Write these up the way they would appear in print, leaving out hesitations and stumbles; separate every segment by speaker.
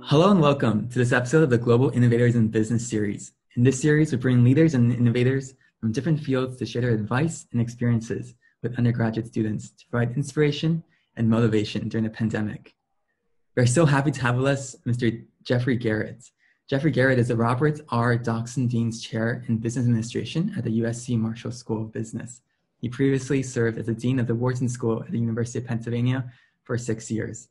Speaker 1: Hello and welcome to this episode of the Global Innovators in Business series. In this series, we bring leaders and innovators from different fields to share their advice and experiences with undergraduate students to provide inspiration and motivation during the pandemic. We're so happy to have with us Mr. Geoffrey Garrett. Geoffrey Garrett is the Robert R. Dockson Dean's Chair in Business Administration at the USC Marshall School of Business. He previously served as the Dean of the Wharton School at the University of Pennsylvania for 6 years.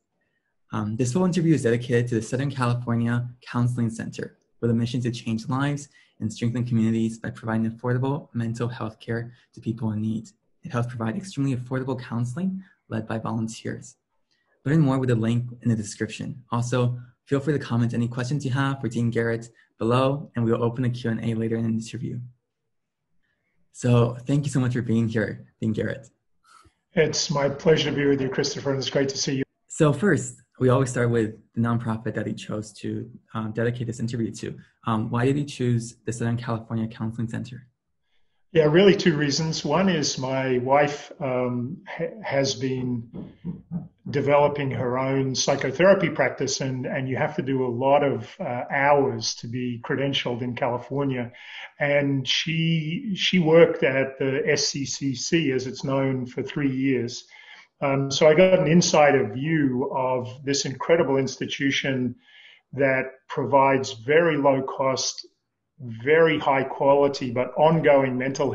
Speaker 1: This full interview is dedicated to the Southern California Counseling Center, with a mission to change lives and strengthen communities by providing affordable mental health care to people in need. It helps provide extremely affordable counseling led by volunteers. Learn more with the link in the description. Also, feel free to comment any questions you have for Dean Garrett below, and we will open a Q&A later in the interview. So thank you so much for being here, Dean Garrett.
Speaker 2: It's my pleasure to be with you, Christopher, and it's great to see you.
Speaker 1: So first, we always start with the nonprofit that he chose to dedicate this interview to. Why did he choose the Southern California Counseling Center?
Speaker 2: Yeah, really two reasons. One is my wife has been developing her own psychotherapy practice, and you have to do a lot of hours to be credentialed in California. And she worked at the SCCC, as it's known, for 3 years. So I got an insider view of this incredible institution that provides very low cost, very high quality, but ongoing mental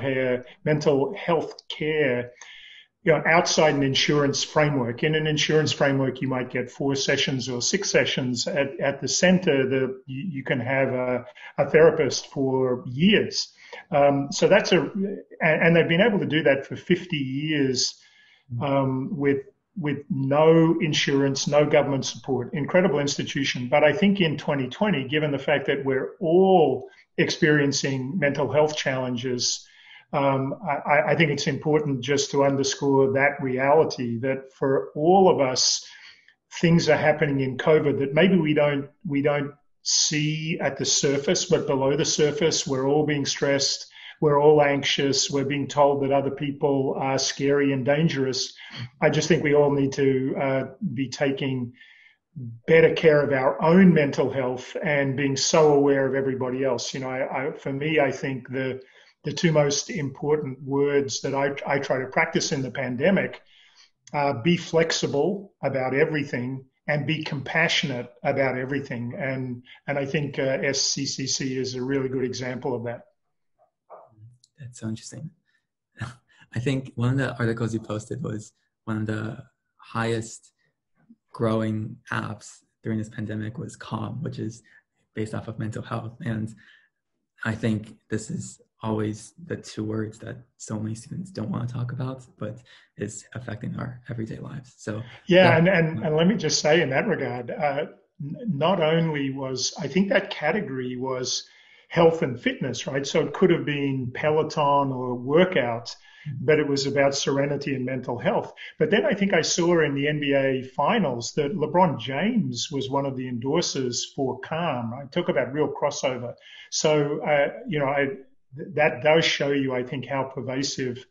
Speaker 2: health care, outside an insurance framework. In an insurance framework, you might get 4 sessions or 6 sessions. At the center, you can have a therapist for years. So and they've been able to do that for 50 years. With no insurance, no government support, incredible institution. But I think in 2020, given the fact that we're all experiencing mental health challenges, I think it's important just to underscore that reality that for all of us, things are happening in COVID that maybe we don't see at the surface, but below the surface, we're all being stressed. We're all anxious. We're being told that other people are scary and dangerous. I just think we all need to be taking better care of our own mental health and being so aware of everybody else. For me, I think the two most important words that I try to practice in the pandemic are be flexible about everything and be compassionate about everything. And I think SCCC is a really good example of that.
Speaker 1: That's so interesting. I think one of the articles you posted was one of the highest growing apps during this pandemic was Calm, which is based off of mental health. And I think this is always the 2 words that so many students don't want to talk about, but is affecting our everyday lives. So
Speaker 2: yeah. And let me just say in that regard, not only was, I think that category was health and fitness, right? So it could have been Peloton or workouts, but it was about serenity and mental health. But then I think I saw in the NBA finals that LeBron James was one of the endorsers for Calm, right? Talk about real crossover. So, that does show you, I think, how pervasive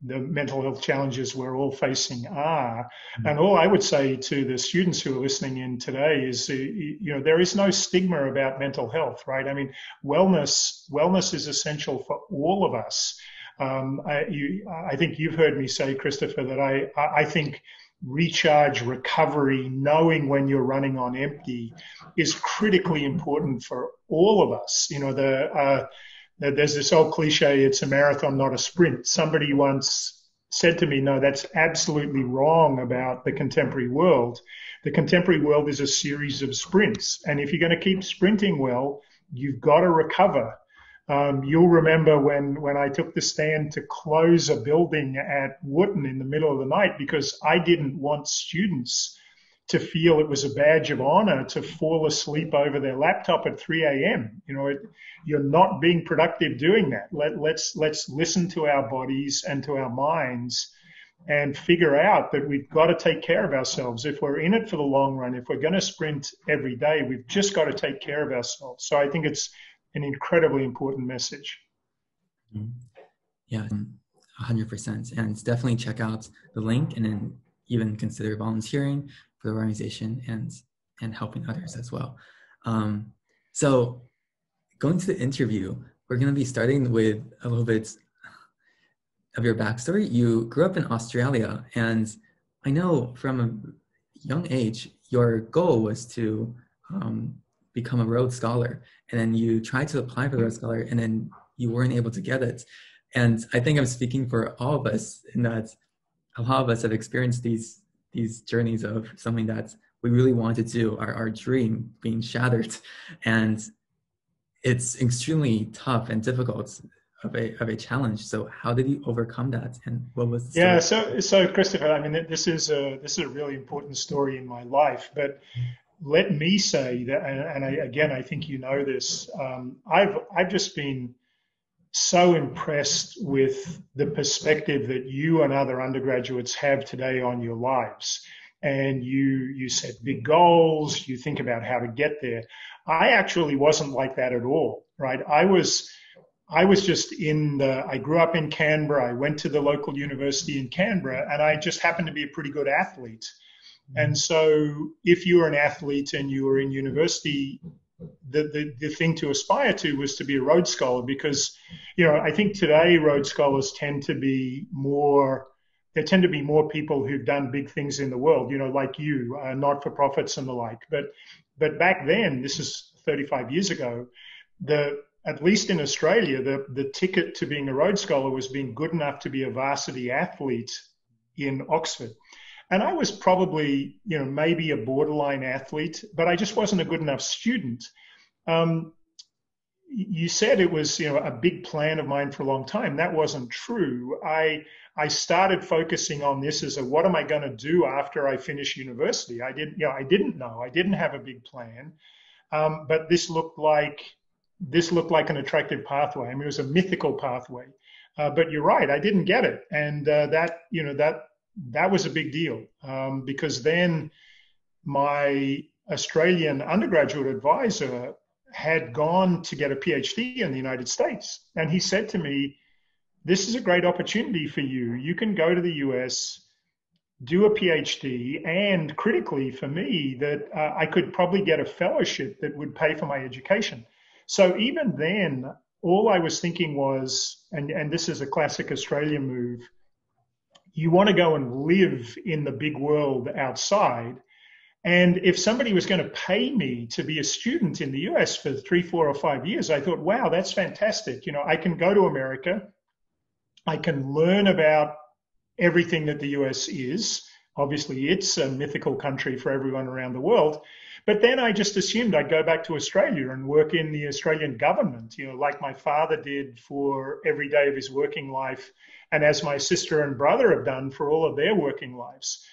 Speaker 2: the mental health challenges we're all facing are. And all I would say to the students who are listening in today is, there is no stigma about mental health, right? I mean, wellness is essential for all of us. I think you've heard me say, Christopher, that I think recharge, recovery, knowing when you're running on empty is critically important for all of us. There's this old cliche, it's a marathon, not a sprint. Somebody once said to me, no, that's absolutely wrong about the contemporary world. The contemporary world is a series of sprints. And if you're going to keep sprinting well, you've got to recover. You'll remember when I took the stand to close a building at Wharton in the middle of the night because I didn't want students to feel it was a badge of honor to fall asleep over their laptop at 3 a.m. You're not being productive doing that. Let's listen to our bodies and to our minds and figure out that we've got to take care of ourselves. If we're in it for the long run, if we're going to sprint every day, we've just got to take care of ourselves. So I think it's an incredibly important message.
Speaker 1: Yeah, 100%. And definitely check out the link and then even consider volunteering for the organization. And and helping others as well. So going to the interview, we're going to be starting with a little bit of your backstory. You grew up in Australia, and I know from a young age, your goal was to become a Rhodes Scholar, and then you tried to apply for the Rhodes Scholar, and then you weren't able to get it. And I think I'm speaking for all of us in that a lot of us have experienced these journeys of something that we really wanted to do, our dream being shattered. And it's extremely tough and difficult of a challenge. So how did you overcome that? And what was the story?
Speaker 2: Yeah, so Christopher, I mean, this is a really important story in my life. But let me say that, and I think you know this. I've just been so impressed with the perspective that you and other undergraduates have today on your lives. And you set big goals, you think about how to get there. I actually wasn't like that at all, right? I was just I grew up in Canberra. I went to the local university in Canberra, and I just happened to be a pretty good athlete. And so if you were an athlete and you were in university, the thing to aspire to was to be a Rhodes Scholar, because, I think today Rhodes Scholars tend to be more people who've done big things in the world, like you, not-for-profits and the like. But back then, this is 35 years ago, at least in Australia, the ticket to being a Rhodes Scholar was being good enough to be a varsity athlete in Oxford. And I was probably, maybe a borderline athlete, but I just wasn't a good enough student. You said it was, a big plan of mine for a long time. That wasn't true. I started focusing on this as what am I going to do after I finish university? I didn't know. I didn't have a big plan. But this looked like an attractive pathway. I mean, it was a mythical pathway. But you're right. I didn't get it. And that was a big deal, because then my Australian undergraduate advisor had gone to get a PhD in the United States. And he said to me, this is a great opportunity for you. You can go to the US, do a PhD, and critically for me, that I could probably get a fellowship that would pay for my education. So even then, all I was thinking was, and this is a classic Australian move, you want to go and live in the big world outside. And if somebody was going to pay me to be a student in the US for 3, 4, or 5 years, I thought, wow, that's fantastic. I can go to America. I can learn about everything that the US is. Obviously, it's a mythical country for everyone around the world. But then I just assumed I'd go back to Australia and work in the Australian government, like my father did for every day of his working life, and as my sister and brother have done for all of their working lives.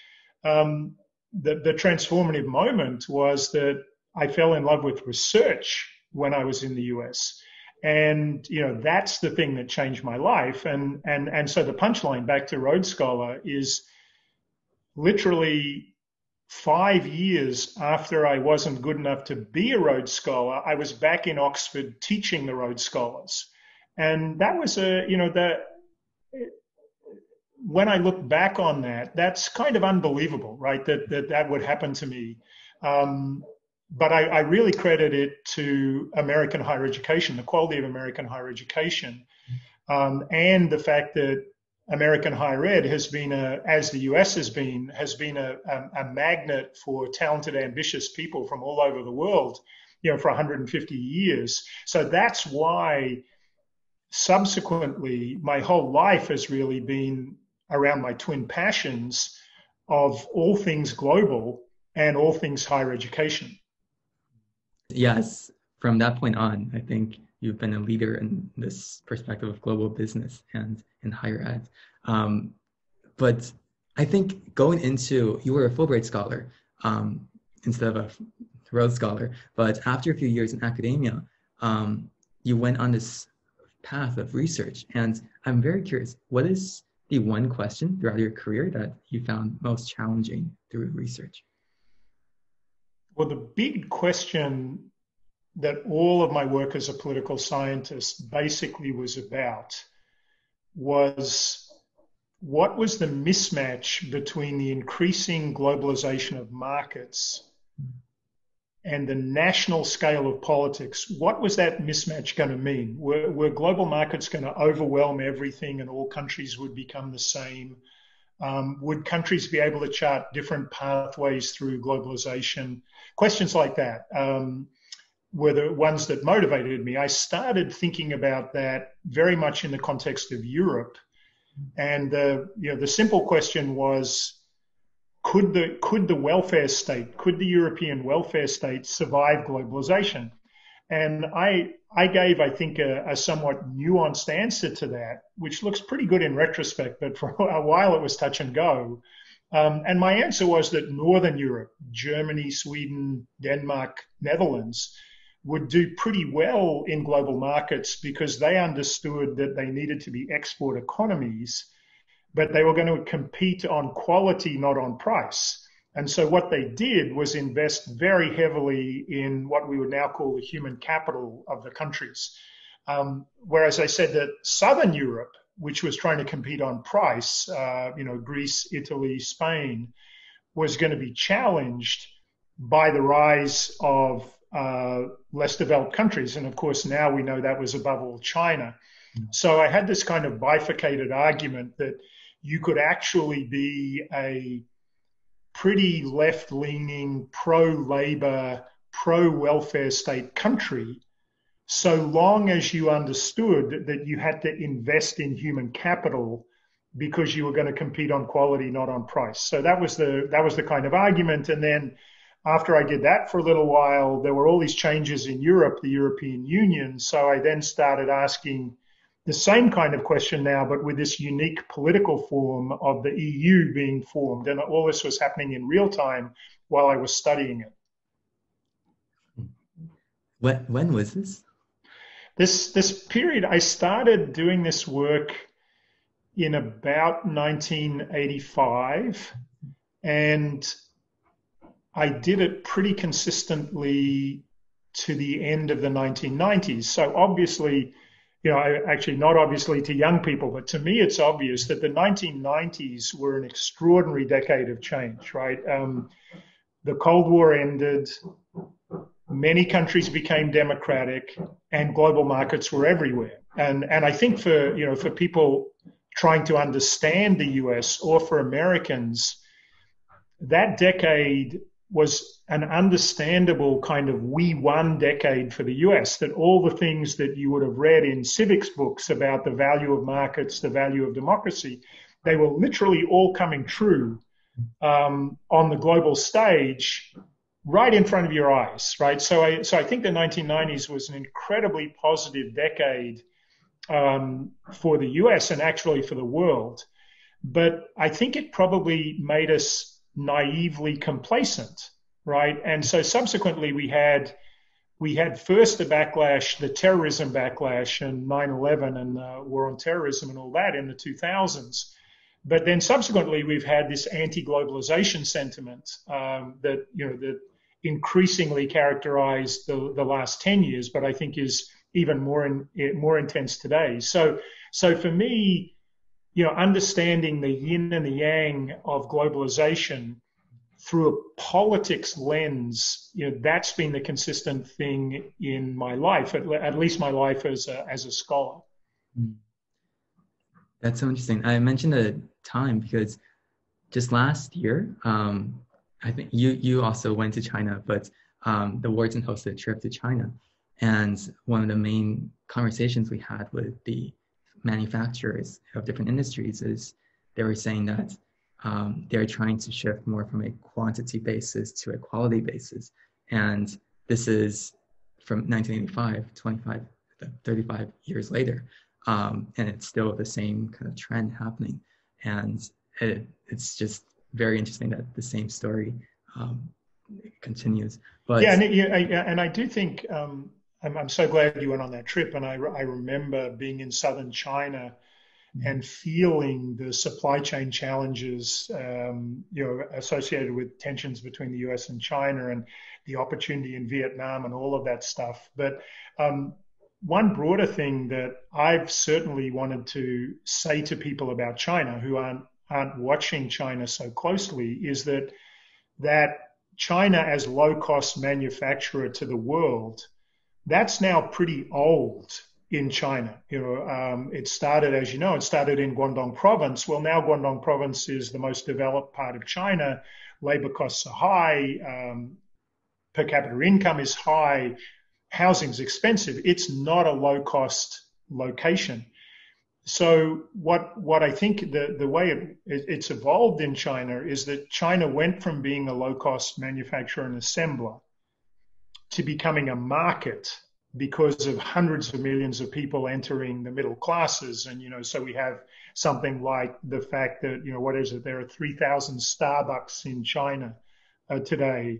Speaker 2: The transformative moment was that I fell in love with research when I was in the US. And, that's the thing that changed my life. And so the punchline back to Rhodes Scholar is literally 5 years after I wasn't good enough to be a Rhodes Scholar, I was back in Oxford teaching the Rhodes Scholars. And that was when I look back on that, that's kind of unbelievable, right? That would happen to me. But I really credit it to American higher education, the quality of American higher education, and the fact that American higher ed has been, as the US has been a magnet for talented, ambitious people from all over the world, for 150 years. So that's why subsequently my whole life has really been around my twin passions of all things global and all things higher education.
Speaker 1: Yes, from that point on, I think you've been a leader in this perspective of global business and in higher ed. But I think you were a Fulbright scholar instead of a Rhodes Scholar, but after a few years in academia, you went on this path of research. And I'm very curious, what is the one question throughout your career that you found most challenging through research?
Speaker 2: Well, the big question that all of my work as a political scientist basically was about was what was the mismatch between the increasing globalization of markets and the national scale of politics, what was that mismatch going to mean? Were global markets going to overwhelm everything and all countries would become the same? Would countries be able to chart different pathways through globalization? Questions like that were the ones that motivated me. I started thinking about that very much in the context of Europe. And the simple question was, could the welfare state, could the European welfare state survive globalization? And I gave, I think, a somewhat nuanced answer to that, which looks pretty good in retrospect, but for a while it was touch and go. And my answer was that Northern Europe, Germany, Sweden, Denmark, Netherlands, would do pretty well in global markets because they understood that they needed to be export economies, but they were going to compete on quality, not on price. And so what they did was invest very heavily in what we would now call the human capital of the countries. Whereas I said that Southern Europe, which was trying to compete on price, Greece, Italy, Spain, was going to be challenged by the rise of less developed countries. And of course, now we know that was above all China. So I had this kind of bifurcated argument that you could actually be a pretty left-leaning, pro-labor, pro-welfare state country, so long as you understood that you had to invest in human capital because you were going to compete on quality, not on price. So that was the kind of argument. And then after I did that for a little while, there were all these changes in Europe, the European Union. So I then started asking the same kind of question now, but with this unique political form of the EU being formed. And all this was happening in real time while I was studying it.
Speaker 1: When was this?
Speaker 2: This period, I started doing this work in about 1985, and I did it pretty consistently to the end of the 1990s. So obviously, actually not obviously to young people, but to me it's obvious that the 1990s were an extraordinary decade of change, right? The Cold War ended, many countries became democratic, and global markets were everywhere. And I think for people trying to understand the US or for Americans, that decade was an understandable kind of we won decade for the US, that all the things that you would have read in civics books about the value of markets, the value of democracy, they were literally all coming true on the global stage right in front of your eyes, right? So I think the 1990s was an incredibly positive decade for the US and actually for the world. But I think it probably made us naively complacent, right? And so subsequently we had first the backlash, the terrorism backlash, and 9/11 and war on terrorism and all that in the 2000s. But then subsequently we've had this anti-globalization sentiment that increasingly characterized the last 10 years, but I think is even more intense today. So for me, understanding the yin and the yang of globalization through a politics lens, that's been the consistent thing in my life, at least my life as a scholar.
Speaker 1: That's so interesting. I mentioned a time because just last year, I think you also went to China, but the Wharton hosted a trip to China. And one of the main conversations we had with the manufacturers of different industries is they were saying that they're trying to shift more from a quantity basis to a quality basis. And this is from 1985, 35 years later. And it's still the same kind of trend happening. And it's just very interesting that the same story continues. But
Speaker 2: and I do think I'm so glad you went on that trip. And I remember being in southern China and feeling the supply chain challenges, associated with tensions between the US and China and the opportunity in Vietnam and all of that stuff. But one broader thing that I've certainly wanted to say to people about China who aren't watching China so closely is that China as low-cost manufacturer to the world, that's now pretty old in China. It started, as you know, it started in Guangdong province. Well, now Guangdong province is the most developed part of China. Labor costs are high, per capita income is high, housing's expensive. It's not a low-cost location. So what I think the way it's evolved in China is that China went from being a low-cost manufacturer and assembler to becoming a market because of hundreds of millions of people entering the middle classes. And, so we have something like the fact that, what is it? There are 3,000 Starbucks in China today.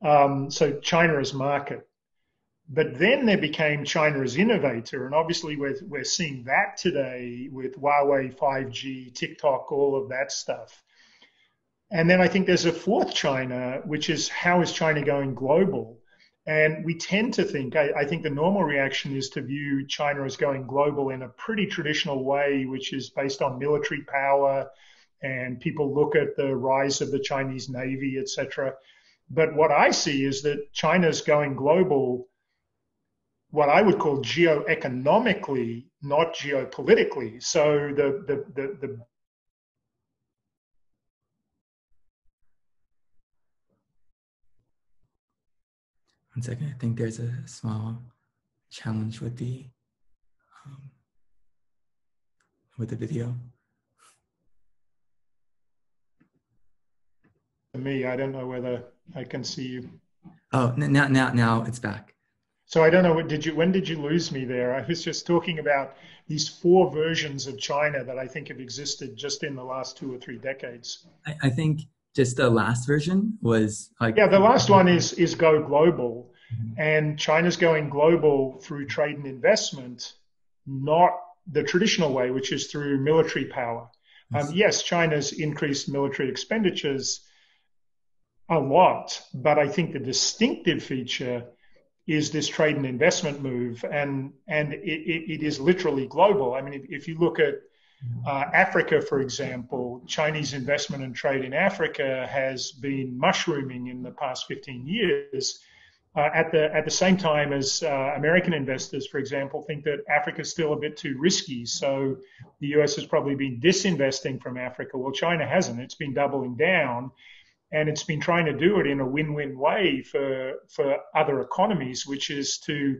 Speaker 2: So China as market. But then there became China as innovator. And obviously we're seeing that today with Huawei, 5G, TikTok, all of that stuff. And then I think there's a fourth China, which is how is China going global? And we tend to think, I think the normal reaction is to view China as going global in a pretty traditional way, which is based on military power, and people look at the rise of the Chinese Navy, etc. But what I see is that China's going global, what I would call geoeconomically, not geopolitically. So the
Speaker 1: One second, I think there's a small challenge with the video.
Speaker 2: For me, I don't know whether I can see you.
Speaker 1: Oh, now it's back.
Speaker 2: So I don't know, when did you lose me there? I was just talking about these four versions of China that I think have existed just in the last 2 or 3 decades.
Speaker 1: I think just the last version was like...
Speaker 2: Yeah, the last one is go global. Mm-hmm. And China's going global through trade and investment, not the traditional way, which is through military power. Yes, China's increased military expenditures a lot, but I think the distinctive feature is this trade and investment move, and it is literally global. I mean, if you look at Africa, for example, Chinese investment and trade in Africa has been mushrooming in the past 15 years. At the same time as American investors, for example, think that Africa is still a bit too risky. So the US has probably been disinvesting from Africa. Well, China hasn't. It's been doubling down. And it's been trying to do it in a win-win way for other economies, which is to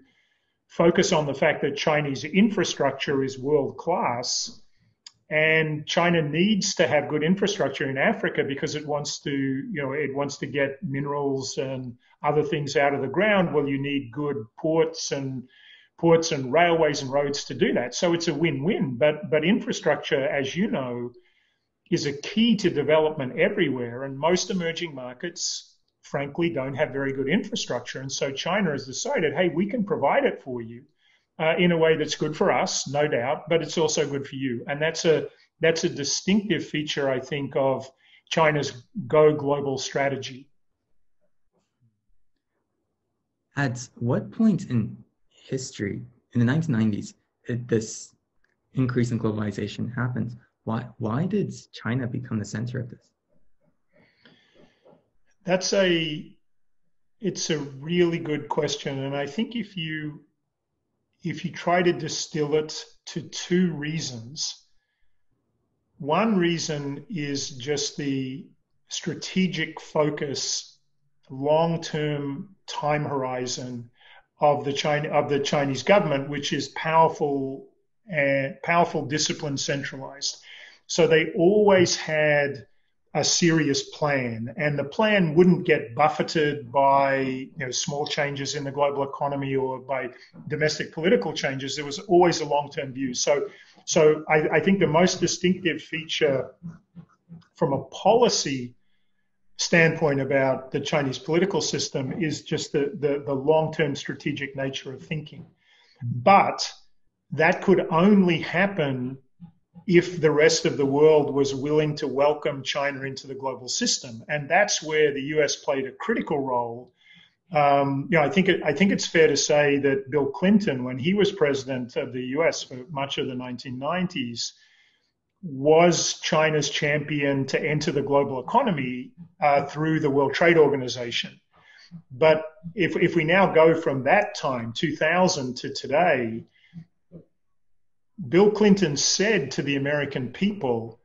Speaker 2: focus on the fact that Chinese infrastructure is world-class. And China needs to have good infrastructure in Africa because it wants to get minerals and other things out of the ground. Well, you need good ports and railways and roads to do that. So it's a win-win. But infrastructure, as you know, is a key to development everywhere. And most emerging markets, frankly, don't have very good infrastructure. And so China has decided, hey, we can provide it for you in a way that's good for us, no doubt, but it's also good for you. And that's a distinctive feature, I think, of China's go global strategy.
Speaker 1: At what point in history, in the 1990s, did this increase in globalization happen? Why did China become the center of this?
Speaker 2: It's a really good question. And I think if you try to distill it to 2 reasons, one reason is just the strategic focus, long-term time horizon of the Chinese government, which is powerful, discipline, centralized. So they always had a serious plan, and the plan wouldn't get buffeted by small changes in the global economy or by domestic political changes. There was always a long-term view. So I think the most distinctive feature from a policy standpoint about the Chinese political system is just the long-term strategic nature of thinking. But that could only happen if the rest of the world was willing to welcome China into the global system. And that's where the US played a critical role. I think it's fair to say that Bill Clinton, when he was president of the US for much of the 1990s, was China's champion to enter the global economy through the World Trade Organization. But if we now go from that time, 2000, to today, Bill Clinton said to the American people,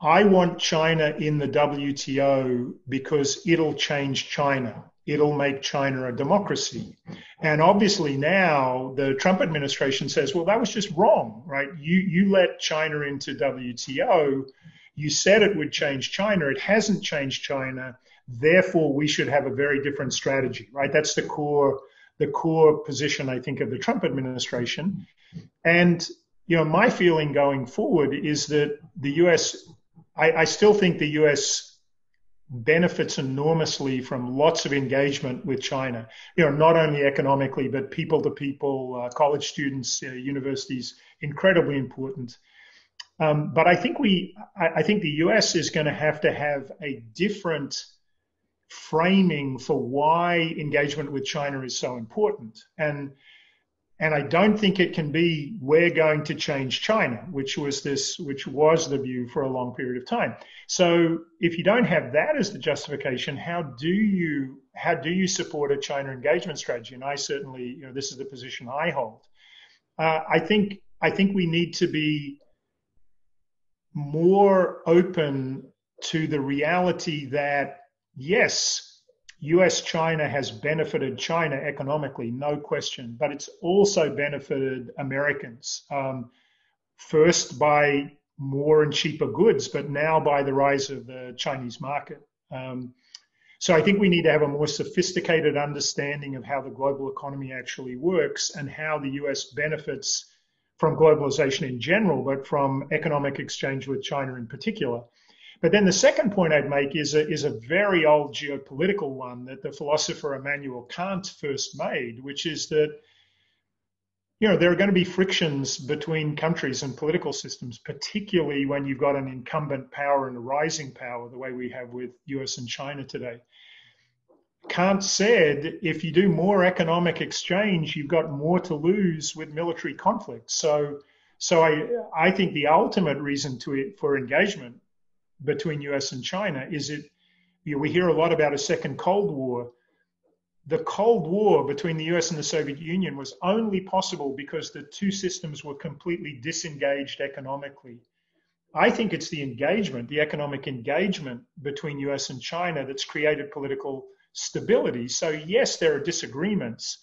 Speaker 2: I want China in the WTO because it'll change China. It'll make China a democracy. And obviously now the Trump administration says, well, that was just wrong, right? You let China into WTO. You said it would change China. It hasn't changed China. Therefore, we should have a very different strategy, right? That's the core position, I think, of the Trump administration. And, my feeling going forward is that the US, I still think the US benefits enormously from lots of engagement with China, not only economically, but people to people, college students, universities, incredibly important. But I think the US is going to have a different framing for why engagement with China is so important. And I don't think it can be, we're going to change China, which was the view for a long period of time. So if you don't have that as the justification, how do you support a China engagement strategy? And I certainly, this is the position I hold. I think we need to be more open to the reality that, yes, US-China has benefited China economically, no question, but it's also benefited Americans, first by more and cheaper goods, but now by the rise of the Chinese market. So I think we need to have a more sophisticated understanding of how the global economy actually works and how the US benefits from globalization in general, but from economic exchange with China in particular. But then the second point I'd make is a very old geopolitical one that the philosopher Immanuel Kant first made, which is that, there are going to be frictions between countries and political systems, particularly when you've got an incumbent power and a rising power, the way we have with US and China today. Kant said, if you do more economic exchange, you've got more to lose with military conflict. So I think the ultimate reason for engagement between US and China is we hear a lot about a second Cold War. The Cold War between the US and the Soviet Union was only possible because the two systems were completely disengaged economically. I think it's the economic engagement between US and China that's created political stability. So yes, there are disagreements,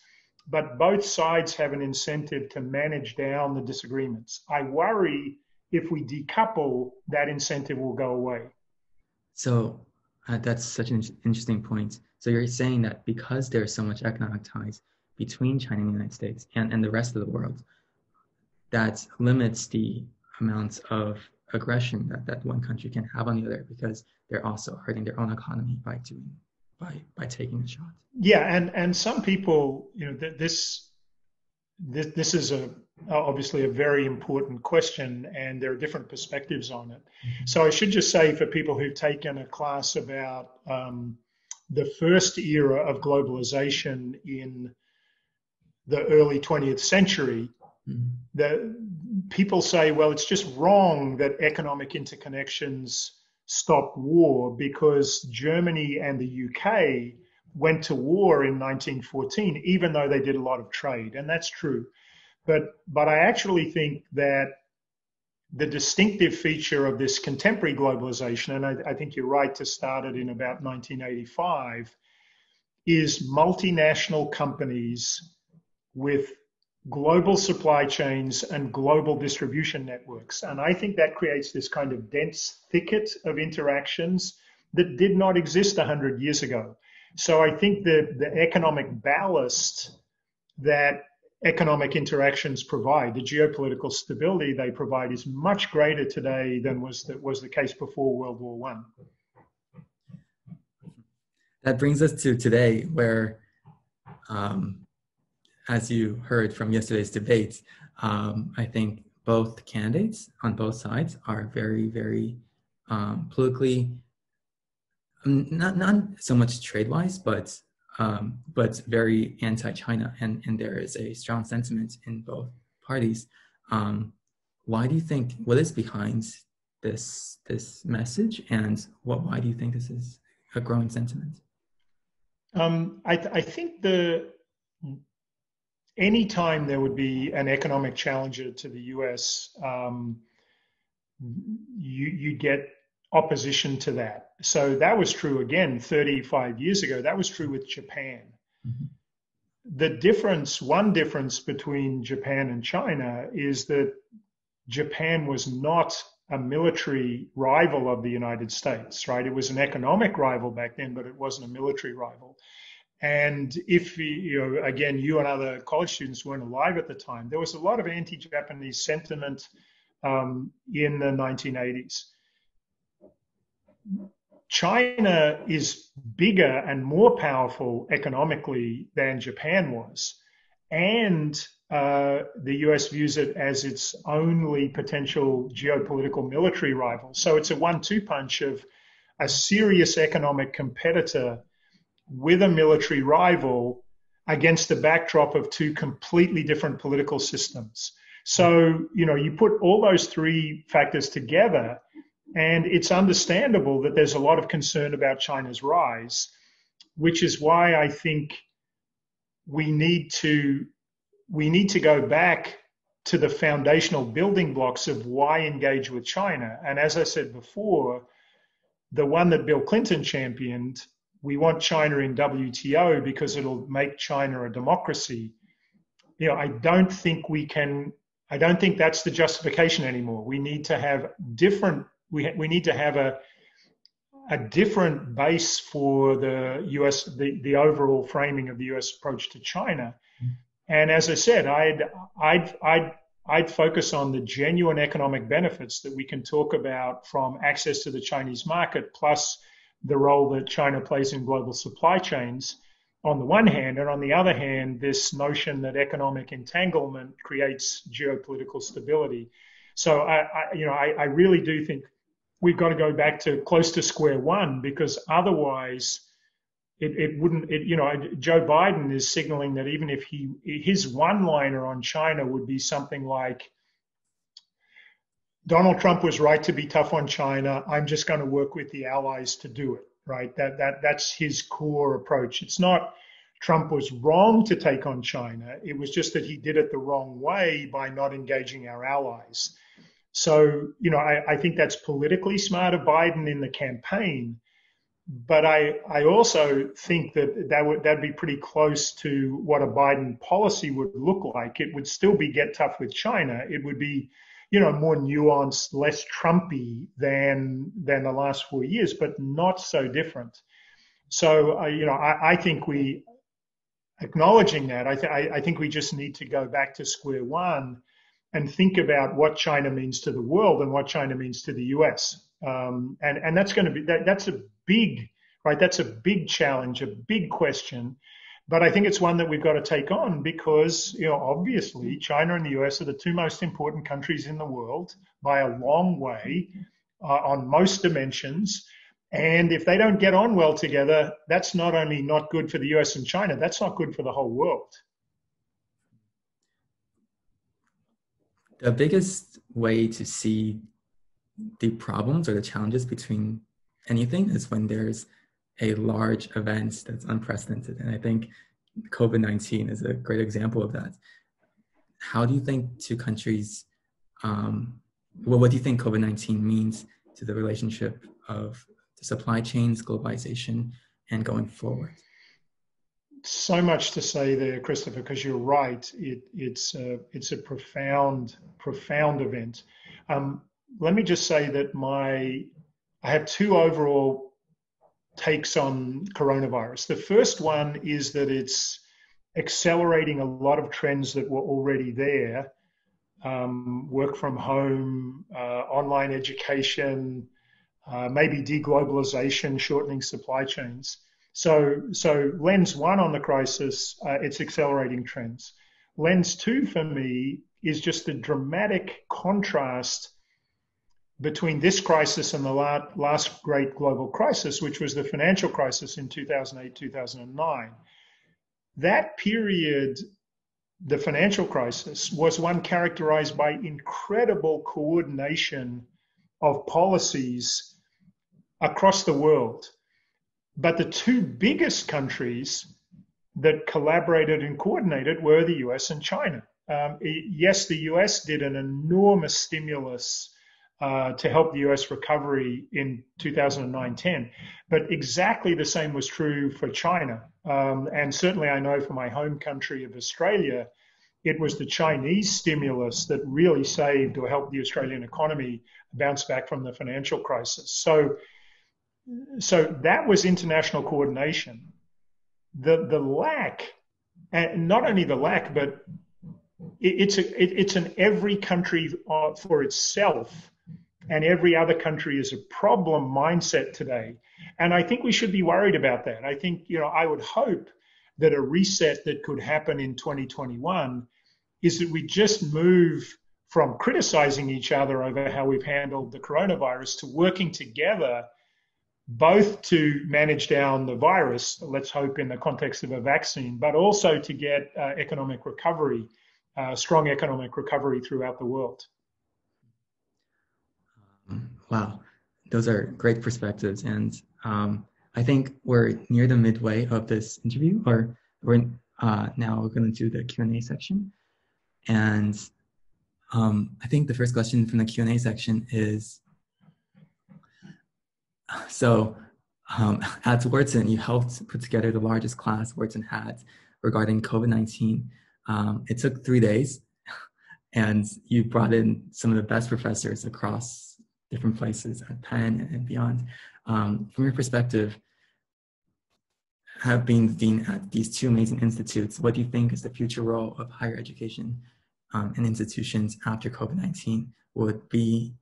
Speaker 2: but both sides have an incentive to manage down the disagreements. I worry if we decouple, that incentive will go away.
Speaker 1: So that's such an interesting point. So you're saying that because there's so much economic ties between China and the United States and the rest of the world, that limits the amounts of aggression that one country can have on the other, because they're also hurting their own economy by taking a shot.
Speaker 2: Yeah, and some people, this is obviously a very important question, and there are different perspectives on it. Mm-hmm. So I should just say, for people who've taken a class about the first era of globalization in the early 20th century, mm-hmm. that people say, well, it's just wrong that economic interconnections stopped war because Germany and the UK went to war in 1914, even though they did a lot of trade. And that's true. But I actually think that the distinctive feature of this contemporary globalization, and I think you're right to start it in about 1985, is multinational companies with global supply chains and global distribution networks. And I think that creates this kind of dense thicket of interactions that did not exist 100 years ago. So I think that the economic ballast that economic interactions provide, the geopolitical stability they provide, is much greater today than was the case before World War I.
Speaker 1: That brings us to today, where, as you heard from yesterday's debates, I think both candidates on both sides are very, very politically, not so much trade-wise, but very anti-China, and there is a strong sentiment in both parties. why do you think, what is behind this message, and why do you think this is a growing sentiment?
Speaker 2: I think anytime there would be an economic challenger to the US, you get opposition to that. So that was true again 35 years ago. That was true with Japan.
Speaker 1: Mm-hmm.
Speaker 2: One difference between Japan and China is that Japan was not a military rival of the United States, right? It was an economic rival back then, but it wasn't a military rival. And if again, you and other college students weren't alive at the time, there was a lot of anti-Japanese sentiment in the 1980s. China is bigger and more powerful economically than Japan was, and the US views it as its only potential geopolitical military rival. So it's a 1-2 punch of a serious economic competitor with a military rival against the backdrop of two completely different political systems. So, you put all those three factors together, and it's understandable that there's a lot of concern about China's rise, which is why I think we need to go back to the foundational building blocks of why engage with China. And as I said before, the one that Bill Clinton championed, we want China in WTO because it'll make China a democracy. I don't think that's the justification anymore. We need to have we need to have a different base for the US, the overall framing of the US approach to China. And as I said, I'd focus on the genuine economic benefits that we can talk about from access to the Chinese market, plus the role that China plays in global supply chains on the one hand, and on the other hand, this notion that economic entanglement creates geopolitical stability. So I really do think we've got to go back to close to square one, because otherwise Joe Biden is signaling that even if his one-liner on China would be something like, Donald Trump was right to be tough on China. I'm just going to work with the allies to do it, right? That's his core approach. It's not Trump was wrong to take on China. It was just that he did it the wrong way by not engaging our allies. So, I think that's politically smart of Biden in the campaign. But I also think that'd be pretty close to what a Biden policy would look like. It would still be get tough with China. It would be, more nuanced, less Trumpy than the last 4 years, but not so different. So, I think acknowledging that, I think we just need to go back to square one and think about what China means to the world and what China means to the US. And that's going to be, that's a big, right? That's a big challenge, a big question. But I think it's one that we've got to take on because, obviously China and the US are the two most important countries in the world by a long way on most dimensions. And if they don't get on well together, that's not only not good for the US and China, that's not good for the whole world.
Speaker 1: The biggest way to see the problems or the challenges between anything is when there's a large event that's unprecedented. And I think COVID-19 is a great example of that. How do you think two countries, what do you think COVID-19 means to the relationship of the supply chains, globalization, and going forward?
Speaker 2: So much to say there, Christopher, because you're right. It's a profound event. Let me just say that I have two overall takes on coronavirus. The first one is that it's accelerating a lot of trends that were already there. Work from home, online education, maybe deglobalization, shortening supply chains. So lens one on the crisis, it's accelerating trends. Lens two for me is just the dramatic contrast between this crisis and the last great global crisis, which was the financial crisis in 2008, 2009. That period the financial crisis was one characterized by incredible coordination of policies across the world. But the two biggest countries that collaborated and coordinated were the US and China. Yes, the US did an enormous stimulus to help the US recovery in 2009-10, but exactly the same was true for China. And certainly I know for my home country of Australia, it was the Chinese stimulus that really saved or helped the Australian economy bounce back from the financial crisis. So that was international coordination. The lack, and not only the lack, but it's an every country for itself, and every other country is a problem mindset today. And I think we should be worried about that. I think, I would hope that a reset that could happen in 2021 is that we just move from criticizing each other over how we've handled the coronavirus to working together, both to manage down the virus, let's hope in the context of a vaccine, but also to get economic recovery, strong economic recovery throughout the world.
Speaker 1: Wow, those are great perspectives. And I think we're near the midway of this interview, or we're now going to do the Q&A section. And I think the first question from the Q&A section is, so at Wharton, you helped put together the largest class Wharton had regarding COVID-19. It took 3 days, and you brought in some of the best professors across different places at Penn and beyond. From your perspective, have been dean at these two amazing institutes, what do you think is the future role of higher education and institutions after COVID-19? Would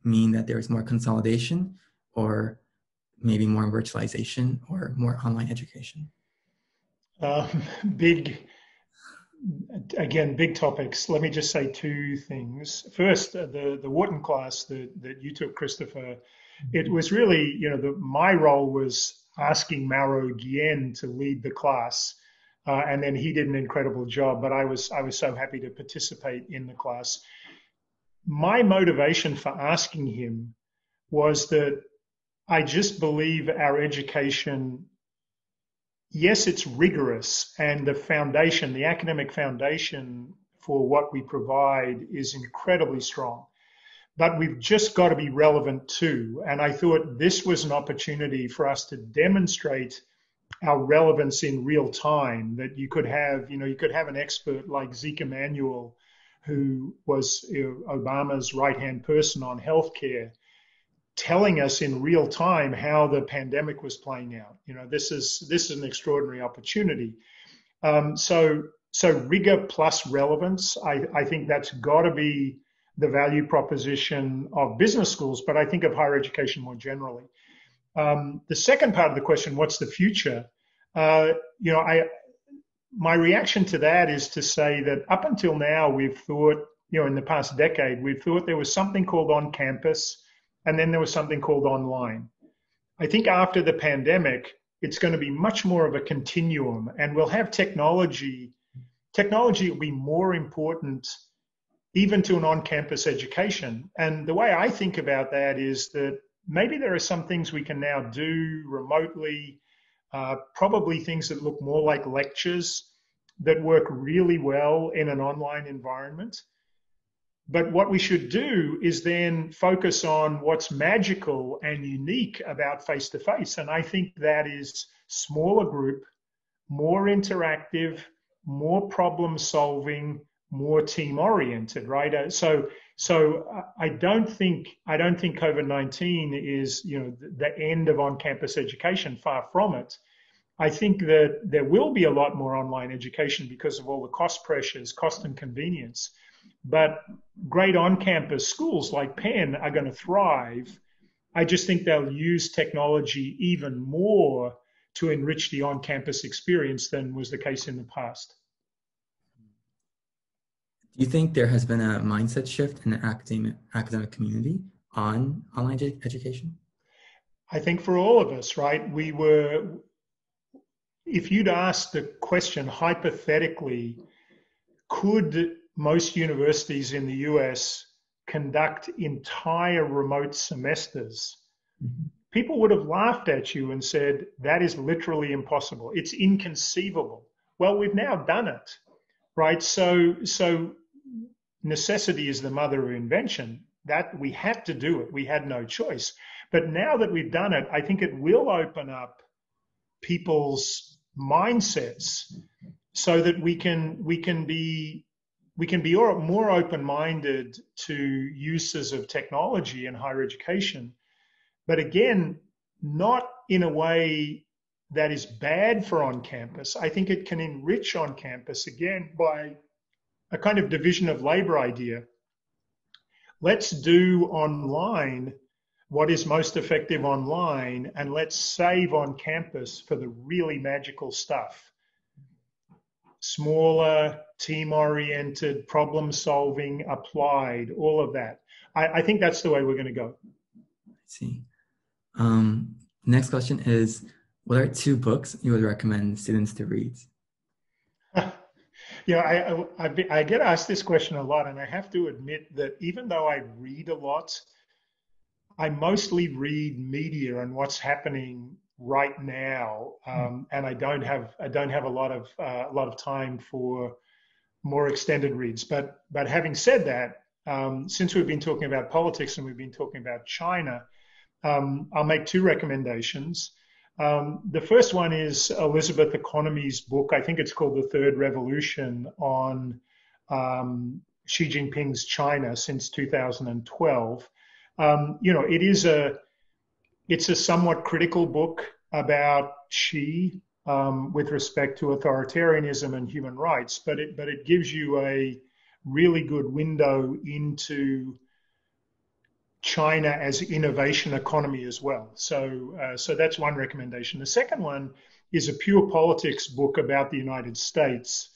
Speaker 1: mean that there is more consolidation, or maybe more virtualization, or more online education?
Speaker 2: Big topics. Let me just say two things. First, the Wharton class that you took, Christopher, it was really, my role was asking Mauro Guillen to lead the class. And then he did an incredible job, but I was so happy to participate in the class. My motivation for asking him was that I just believe our education, yes, it's rigorous, and the academic foundation for what we provide is incredibly strong, but we've just got to be relevant too. And I thought this was an opportunity for us to demonstrate our relevance in real time, that you could have an expert like Zeke Emanuel, who was Obama's right-hand person on healthcare, telling us in real time how the pandemic was playing out. This is an extraordinary opportunity. So rigor plus relevance, I think that's got to be the value proposition of business schools, but I think of higher education more generally. The second part of the question, what's the future? My reaction to that is to say that up until now, we've thought, in the past decade, we've thought there was something called on campus, and then there was something called online. I think after the pandemic, it's going to be much more of a continuum, and we'll have technology. Technology will be more important even to an on-campus education. And the way I think about that is that maybe there are some things we can now do remotely, probably things that look more like lectures that work really well in an online environment. But what we should do is then focus on what's magical and unique about face-to-face. And I think that is smaller group, more interactive, more problem solving, more team oriented, right? So I don't think COVID-19 is, the end of on-campus education. Far from it. I think that there will be a lot more online education because of all the cost pressures, cost and convenience. But great on-campus schools like Penn are going to thrive. I just think they'll use technology even more to enrich the on-campus experience than was the case in the past.
Speaker 1: Do you think there has been a mindset shift in the academic community on online education?
Speaker 2: I think for all of us, right? If you'd asked the question hypothetically, could most universities in the US conduct entire remote semesters? People would have laughed at you and said, that is literally impossible. It's inconceivable. Well, we've now done it, right? So necessity is the mother of invention. That we had to do it. We had no choice. But now that we've done it, I think it will open up people's mindsets so that we can be more open-minded to uses of technology in higher education. But again, not in a way that is bad for on-campus. I think it can enrich on-campus, again, by a kind of division of labor idea. Let's do online what is most effective online, and let's save on campus for the really magical stuff. Smaller, team-oriented, problem-solving, applied, all of that. I think that's the way we're going to go.
Speaker 1: I see. Next question is, what are 2 books you would recommend students to read?
Speaker 2: I get asked this question a lot, and I have to admit that even though I read a lot, I mostly read media and what's happening right now, and I don't have a lot of time for more extended reads. But having said that, since we've been talking about politics and we've been talking about China, I'll make 2 recommendations. The first one is Elizabeth Economy's book. I think it's called The Third Revolution, on Xi Jinping's China since 2012. It's a somewhat critical book about Xi with respect to authoritarianism and human rights, but it gives you a really good window into China as innovation economy as well. So that's one recommendation. The second one is a pure politics book about the United States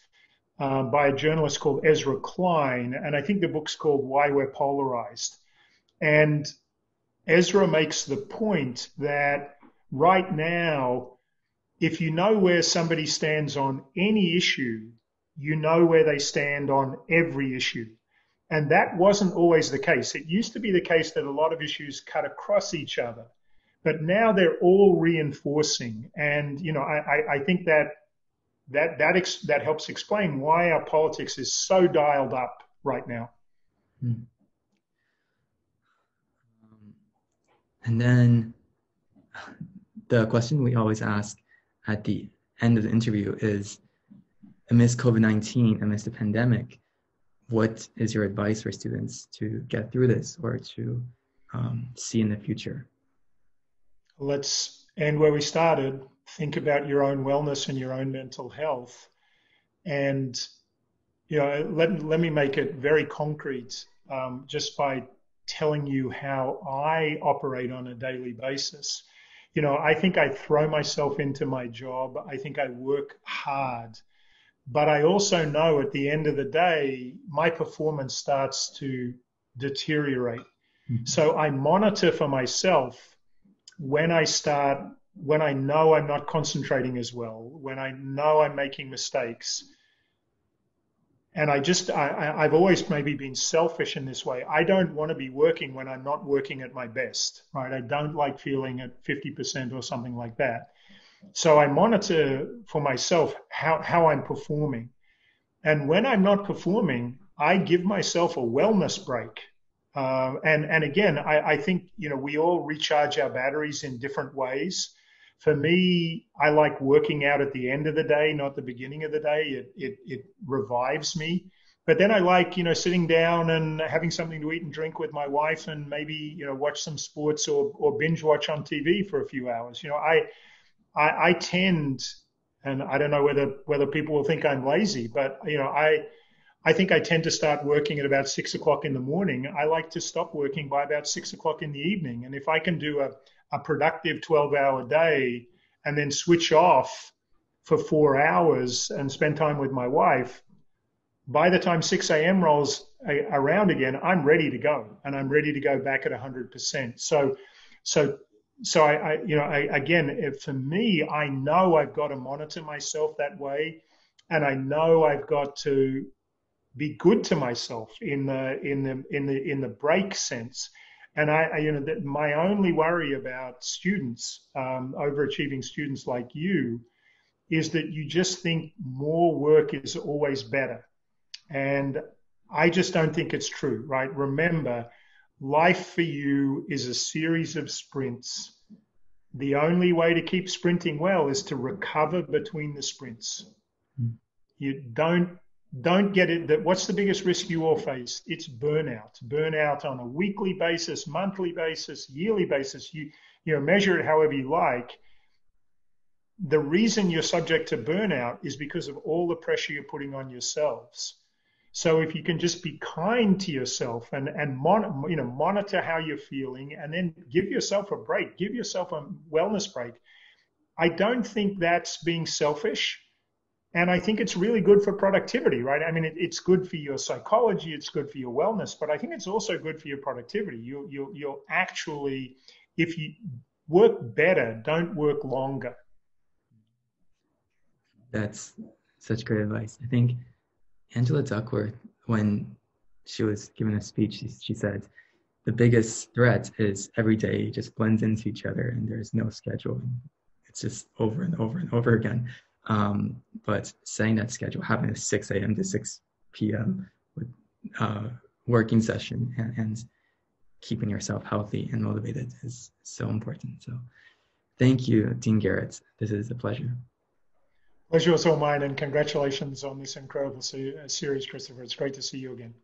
Speaker 2: by a journalist called Ezra Klein, and I think the book's called Why We're Polarized. And Ezra makes the point that right now, if you know where somebody stands on any issue, you know where they stand on every issue. And that wasn't always the case. It used to be the case that a lot of issues cut across each other, but now they're all reinforcing. And, I think that helps explain why our politics is so dialed up right now.
Speaker 1: And then the question we always ask at the end of the interview is, amidst COVID-19, amidst the pandemic, what is your advice for students to get through this or to see in the future?
Speaker 2: Let's end where we started. Think about your own wellness and your own mental health. And, let me make it very concrete just by telling you how I operate on a daily basis. I think I throw myself into my job. I think I work hard. But I also know at the end of the day, my performance starts to deteriorate. Mm-hmm. So I monitor for myself when I know I'm not concentrating as well, when I know I'm making mistakes. And I've always maybe been selfish in this way. I don't want to be working when I'm not working at my best, right? I don't like feeling at 50% or something like that. So I monitor for myself how I'm performing. And when I'm not performing, I give myself a wellness break. And again, I think, we all recharge our batteries in different ways. For me, I like working out at the end of the day, not the beginning of the day. It revives me. But then I like, sitting down and having something to eat and drink with my wife and maybe, watch some sports or binge watch on TV for a few hours. I tend, and I don't know whether people will think I'm lazy, but, I think I tend to start working at about 6 o'clock in the morning. I like to stop working by about 6 o'clock in the evening. And if I can do a productive 12-hour day and then switch off for 4 hours and spend time with my wife, by the time 6 a.m. rolls around again, I'm ready to go, and I'm ready to go back at 100%. So again, for me, I know I've got to monitor myself that way, and I know I've got to be good to myself in the break sense. And my only worry about students, overachieving students like you, is that you just think more work is always better. And I just don't think it's true, right? Remember, life for you is a series of sprints. The only way to keep sprinting well is to recover between the sprints. You don't get it. That what's the biggest risk you all face? It's burnout. Burnout on a weekly basis, monthly basis, yearly basis. You measure it however you like. The reason you're subject to burnout is because of all the pressure you're putting on yourselves. So if you can just be kind to yourself and monitor how you're feeling, and then give yourself a break, give yourself a wellness break. I don't think that's being selfish. And I think it's really good for productivity, right? I mean, it's good for your psychology, it's good for your wellness, but I think it's also good for your productivity. You'll actually, if you work better, don't work longer.
Speaker 1: That's such great advice. I think Angela Duckworth, when she was giving a speech, she said, the biggest threat is every day just blends into each other and there's no schedule. It's just over and over and over again. But setting that schedule, having a 6 a.m. to 6 p.m. with working session and keeping yourself healthy and motivated is so important. So thank you, Dean Garrett. This is a pleasure.
Speaker 2: Pleasure was all mine, and congratulations on this incredible series, Christopher. It's great to see you again.